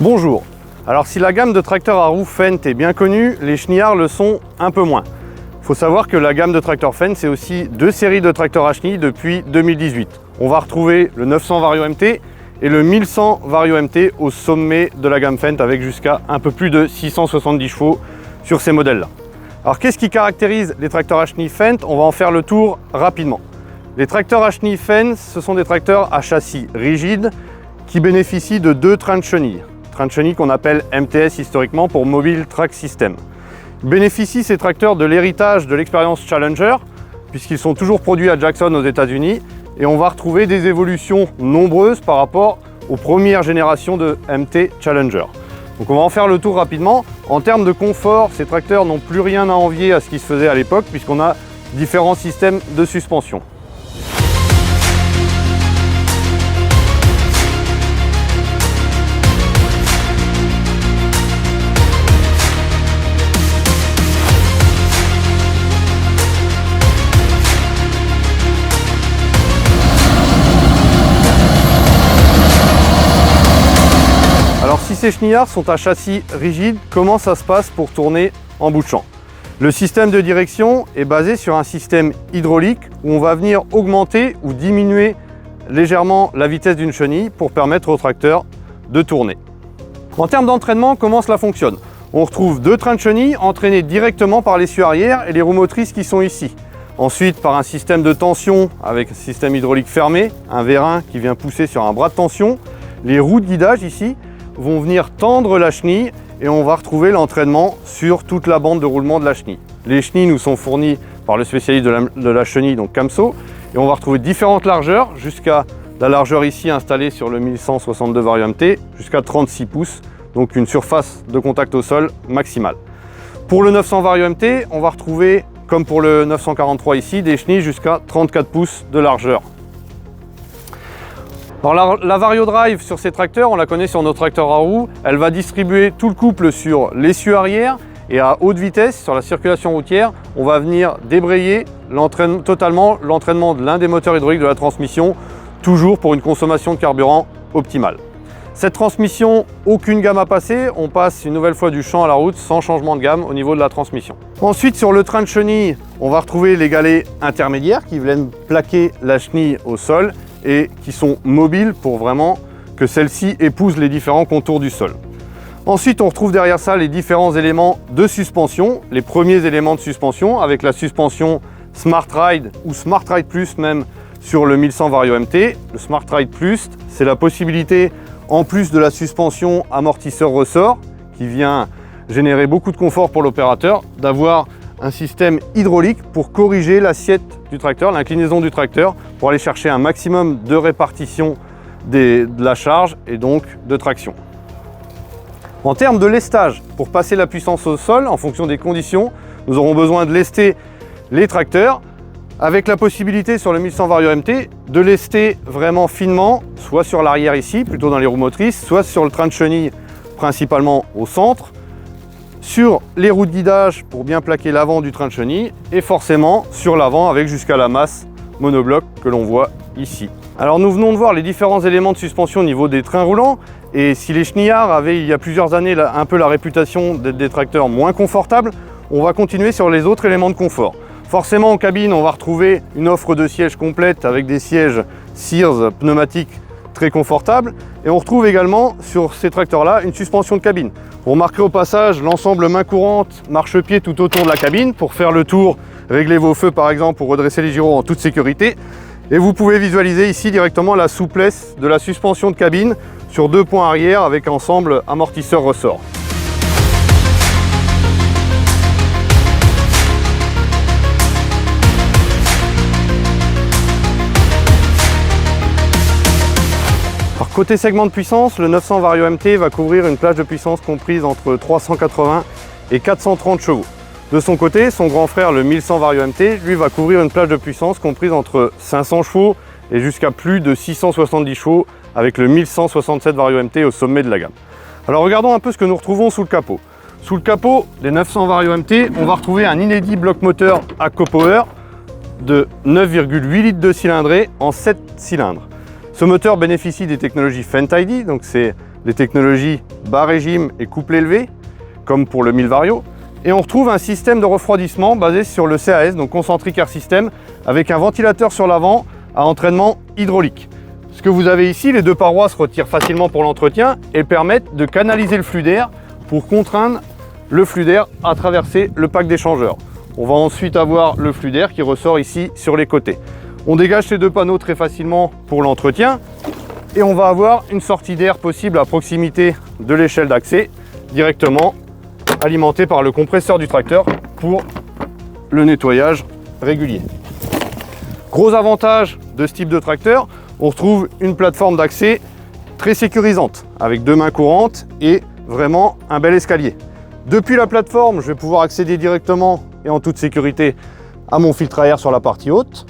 Bonjour. Alors si la gamme de tracteurs à roues Fendt est bien connue, les chenillards le sont un peu moins. Il faut savoir que la gamme de tracteurs Fendt, c'est aussi deux séries de tracteurs à chenilles depuis 2018. On va retrouver le 900 Vario MT et le 1100 Vario MT au sommet de la gamme Fendt avec jusqu'à un peu plus de 670 chevaux sur ces modèles-là. Alors qu'est-ce qui caractérise les tracteurs à chenilles Fendt? On va en faire le tour rapidement. Les tracteurs à chenilles Fendt, ce sont des tracteurs à châssis rigide qui bénéficient de deux trains de chenilles. Train de chenille qu'on appelle MTS historiquement pour Mobile Track System. Bénéficient ces tracteurs de l'héritage de l'expérience Challenger, puisqu'ils sont toujours produits à Jackson aux États-Unis, et on va retrouver des évolutions nombreuses par rapport aux premières générations de MT Challenger. Donc on va en faire le tour rapidement. En termes de confort, ces tracteurs n'ont plus rien à envier à ce qui se faisait à l'époque, puisqu'on a différents systèmes de suspension. Alors si ces chenillards sont à châssis rigide, comment ça se passe pour tourner en bout de champ? Le système de direction est basé sur un système hydraulique où on va venir augmenter ou diminuer légèrement la vitesse d'une chenille pour permettre au tracteur de tourner. En termes d'entraînement, comment cela fonctionne? On retrouve deux trains de chenilles entraînés directement par l'essieu arrière et les roues motrices qui sont ici. Ensuite, par un système de tension avec un système hydraulique fermé, un vérin qui vient pousser sur un bras de tension, les roues de guidage ici vont venir tendre la chenille et on va retrouver l'entraînement sur toute la bande de roulement de la chenille. Les chenilles nous sont fournies par le spécialiste de la chenille, donc Camso, et on va retrouver différentes largeurs jusqu'à la largeur ici installée sur le 1162 Vario MT jusqu'à 36 pouces, donc une surface de contact au sol maximale. Pour le 900 Vario MT, on va retrouver, comme pour le 943 ici, des chenilles jusqu'à 34 pouces de largeur. Alors la Vario Drive sur ces tracteurs, on la connaît sur nos tracteurs à roues, elle va distribuer tout le couple sur l'essieu arrière et à haute vitesse sur la circulation routière, on va venir débrayer totalement l'entraînement de l'un des moteurs hydrauliques de la transmission, toujours pour une consommation de carburant optimale. Cette transmission, aucune gamme à passer, on passe une nouvelle fois du champ à la route sans changement de gamme au niveau de la transmission. Ensuite sur le train de chenille, on va retrouver les galets intermédiaires qui viennent plaquer la chenille au sol et qui sont mobiles pour vraiment que celle-ci épouse les différents contours du sol. Ensuite, on retrouve derrière ça les différents éléments de suspension, les premiers éléments de suspension avec la suspension Smart Ride ou Smart Ride Plus même sur le 1100 Vario MT. Le Smart Ride Plus, c'est la possibilité, en plus de la suspension amortisseur-ressort, qui vient générer beaucoup de confort pour l'opérateur, d'avoir un système hydraulique pour corriger l'assiette du tracteur, l'inclinaison du tracteur, pour aller chercher un maximum de répartition de la charge et donc de traction. En termes de lestage, pour passer la puissance au sol, en fonction des conditions, nous aurons besoin de lester les tracteurs, avec la possibilité sur le 1100 Vario MT de lester vraiment finement, soit sur l'arrière ici, plutôt dans les roues motrices, soit sur le train de chenille, principalement au centre, sur les roues de guidage pour bien plaquer l'avant du train de chenille et forcément sur l'avant avec jusqu'à la masse monobloc que l'on voit ici. Alors nous venons de voir les différents éléments de suspension au niveau des trains roulants et si les chenillards avaient il y a plusieurs années un peu la réputation d'être des tracteurs moins confortables, on va continuer sur les autres éléments de confort. Forcément en cabine on va retrouver une offre de sièges complète avec des sièges Sears pneumatiques très confortables et on retrouve également sur ces tracteurs là une suspension de cabine. Vous remarquerez au passage l'ensemble main courante, marchepied tout autour de la cabine pour faire le tour, régler vos feux par exemple ou redresser les gyros en toute sécurité. Et vous pouvez visualiser ici directement la souplesse de la suspension de cabine sur deux points arrière avec ensemble amortisseur-ressort. Côté segment de puissance, le 900 Vario MT va couvrir une plage de puissance comprise entre 380 et 430 chevaux. De son côté, son grand frère, le 1100 Vario MT, lui va couvrir une plage de puissance comprise entre 500 chevaux et jusqu'à plus de 670 chevaux avec le 1167 Vario MT au sommet de la gamme. Alors regardons un peu ce que nous retrouvons sous le capot. Sous le capot des 900 Vario MT, on va retrouver un inédit bloc moteur ACO Power de 9,8 litres de cylindrée en 7 cylindres. Ce moteur bénéficie des technologies Fendt ID, donc c'est les technologies bas régime et couple élevé, comme pour le 1000 Vario. Et on retrouve un système de refroidissement basé sur le CAS, donc Concentric Air System, avec un ventilateur sur l'avant à entraînement hydraulique. Ce que vous avez ici, les deux parois se retirent facilement pour l'entretien et permettent de canaliser le flux d'air pour contraindre le flux d'air à traverser le pack d'échangeurs. On va ensuite avoir le flux d'air qui ressort ici sur les côtés. On dégage ces deux panneaux très facilement pour l'entretien et on va avoir une sortie d'air possible à proximité de l'échelle d'accès, directement alimentée par le compresseur du tracteur pour le nettoyage régulier. Gros avantage de ce type de tracteur, on retrouve une plateforme d'accès très sécurisante avec deux mains courantes et vraiment un bel escalier. Depuis la plateforme, je vais pouvoir accéder directement et en toute sécurité à mon filtre à air sur la partie haute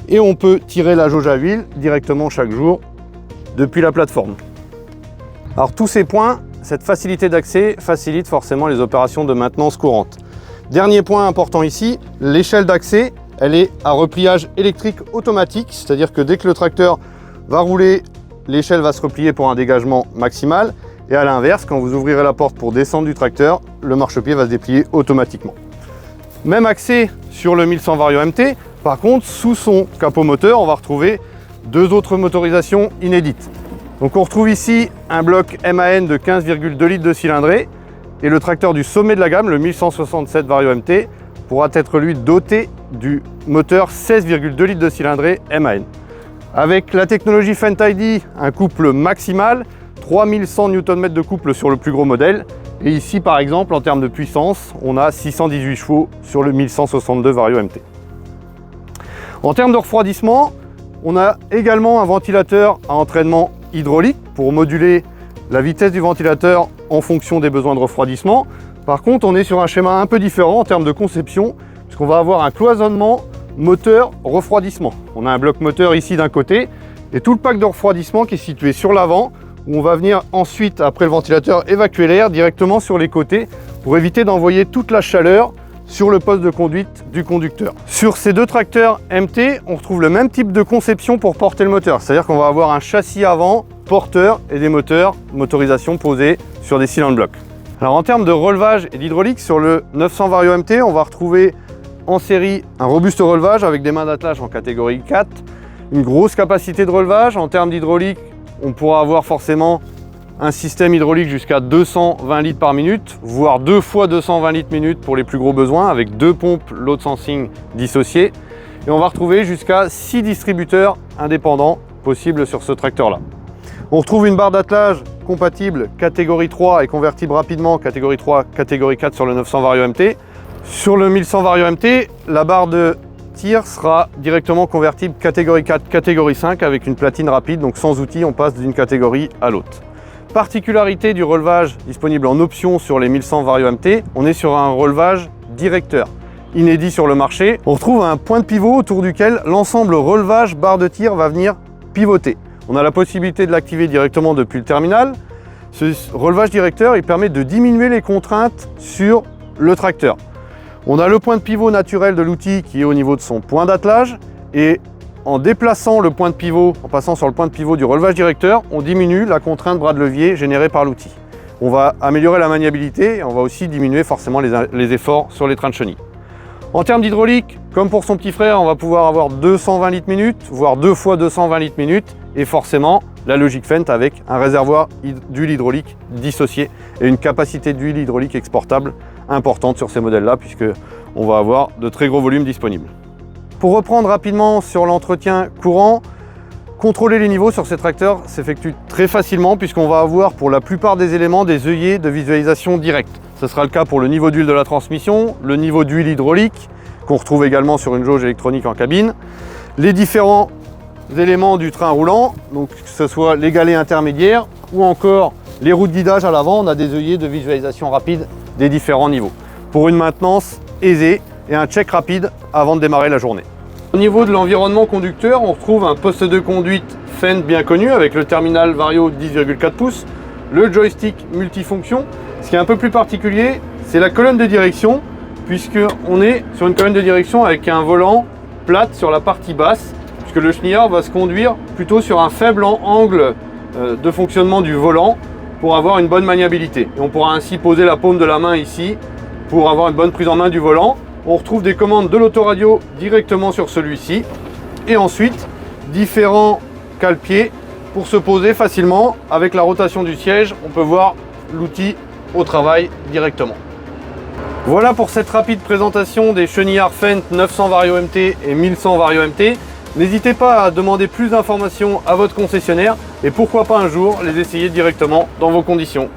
et on peut tirer la jauge à huile directement chaque jour depuis la plateforme. Alors tous ces points, cette facilité d'accès facilite forcément les opérations de maintenance courante. Dernier point important ici, l'échelle d'accès, elle est à repliage électrique automatique, c'est-à-dire que dès que le tracteur va rouler, l'échelle va se replier pour un dégagement maximal. Et à l'inverse, quand vous ouvrirez la porte pour descendre du tracteur, le marchepied va se déplier automatiquement. Même accès sur le 1100 Vario MT. Par contre, sous son capot moteur, on va retrouver deux autres motorisations inédites. Donc on retrouve ici un bloc MAN de 15,2 litres de cylindrée. Et le tracteur du sommet de la gamme, le 1167 Vario MT, pourra être lui doté du moteur 16,2 litres de cylindrée MAN. Avec la technologie FendtID, un couple maximal, 3100 Nm de couple sur le plus gros modèle. Et ici, par exemple, en termes de puissance, on a 618 chevaux sur le 1162 Vario MT. En termes de refroidissement, on a également un ventilateur à entraînement hydraulique pour moduler la vitesse du ventilateur en fonction des besoins de refroidissement. Par contre, on est sur un schéma un peu différent en termes de conception, puisqu'on va avoir un cloisonnement moteur-refroidissement. On a un bloc moteur ici d'un côté et tout le pack de refroidissement qui est situé sur l'avant, où on va venir ensuite, après le ventilateur, évacuer l'air directement sur les côtés pour éviter d'envoyer toute la chaleur sur le poste de conduite du conducteur. Sur ces deux tracteurs MT, on retrouve le même type de conception pour porter le moteur, c'est-à-dire qu'on va avoir un châssis avant porteur et des moteurs, motorisation posés sur des cylindres blocs. Alors en termes de relevage et d'hydraulique, sur le 900 Vario MT, on va retrouver en série un robuste relevage avec des mains d'attelage en catégorie 4, une grosse capacité de relevage. En termes d'hydraulique, on pourra avoir forcément un système hydraulique jusqu'à 220 litres par minute, voire 2 fois 220 litres minute pour les plus gros besoins, avec deux pompes load sensing dissociées. Et on va retrouver jusqu'à 6 distributeurs indépendants possibles sur ce tracteur-là. On retrouve une barre d'attelage compatible catégorie 3 et convertible rapidement catégorie 3, catégorie 4 sur le 900 Vario MT. Sur le 1100 Vario MT, la barre de tir sera directement convertible catégorie 4, catégorie 5 avec une platine rapide, donc sans outil, on passe d'une catégorie à l'autre. Particularité du relevage disponible en option sur les 1100 Vario MT, on est sur un relevage directeur, inédit sur le marché. On retrouve un point de pivot autour duquel l'ensemble relevage barre de tir va venir pivoter. On a la possibilité de l'activer directement depuis le terminal. Ce relevage directeur, il permet de diminuer les contraintes sur le tracteur. On a le point de pivot naturel de l'outil qui est au niveau de son point d'attelage et en déplaçant le point de pivot, en passant sur le point de pivot du relevage directeur, on diminue la contrainte bras de levier générée par l'outil. On va améliorer la maniabilité et on va aussi diminuer forcément les efforts sur les trains de chenille. En termes d'hydraulique, comme pour son petit frère, on va pouvoir avoir 220 litres minute, voire 2 fois 220 litres minute et forcément la logique Fendt avec un réservoir d'huile hydraulique dissocié et une capacité d'huile hydraulique exportable importante sur ces modèles-là puisque on va avoir de très gros volumes disponibles. Pour reprendre rapidement sur l'entretien courant, contrôler les niveaux sur ces tracteurs s'effectue très facilement puisqu'on va avoir pour la plupart des éléments des œillets de visualisation directe. Ce sera le cas pour le niveau d'huile de la transmission, le niveau d'huile hydraulique qu'on retrouve également sur une jauge électronique en cabine, les différents éléments du train roulant, donc que ce soit les galets intermédiaires ou encore les roues de guidage à l'avant, on a des œillets de visualisation rapide des différents niveaux pour une maintenance aisée et un check rapide avant de démarrer la journée. Au niveau de l'environnement conducteur, on retrouve un poste de conduite Fendt bien connu avec le terminal Vario 10,4 pouces, le joystick multifonction. Ce qui est un peu plus particulier, c'est la colonne de direction puisqu'on est sur une colonne de direction avec un volant plate sur la partie basse puisque le chenillard va se conduire plutôt sur un faible angle de fonctionnement du volant pour avoir une bonne maniabilité. Et on pourra ainsi poser la paume de la main ici pour avoir une bonne prise en main du volant. On retrouve des commandes de l'autoradio directement sur celui-ci. Et ensuite, différents cale-pieds pour se poser facilement. Avec la rotation du siège, on peut voir l'outil au travail directement. Voilà pour cette rapide présentation des chenillards Fendt 900 Vario MT et 1100 Vario MT. N'hésitez pas à demander plus d'informations à votre concessionnaire et pourquoi pas un jour les essayer directement dans vos conditions.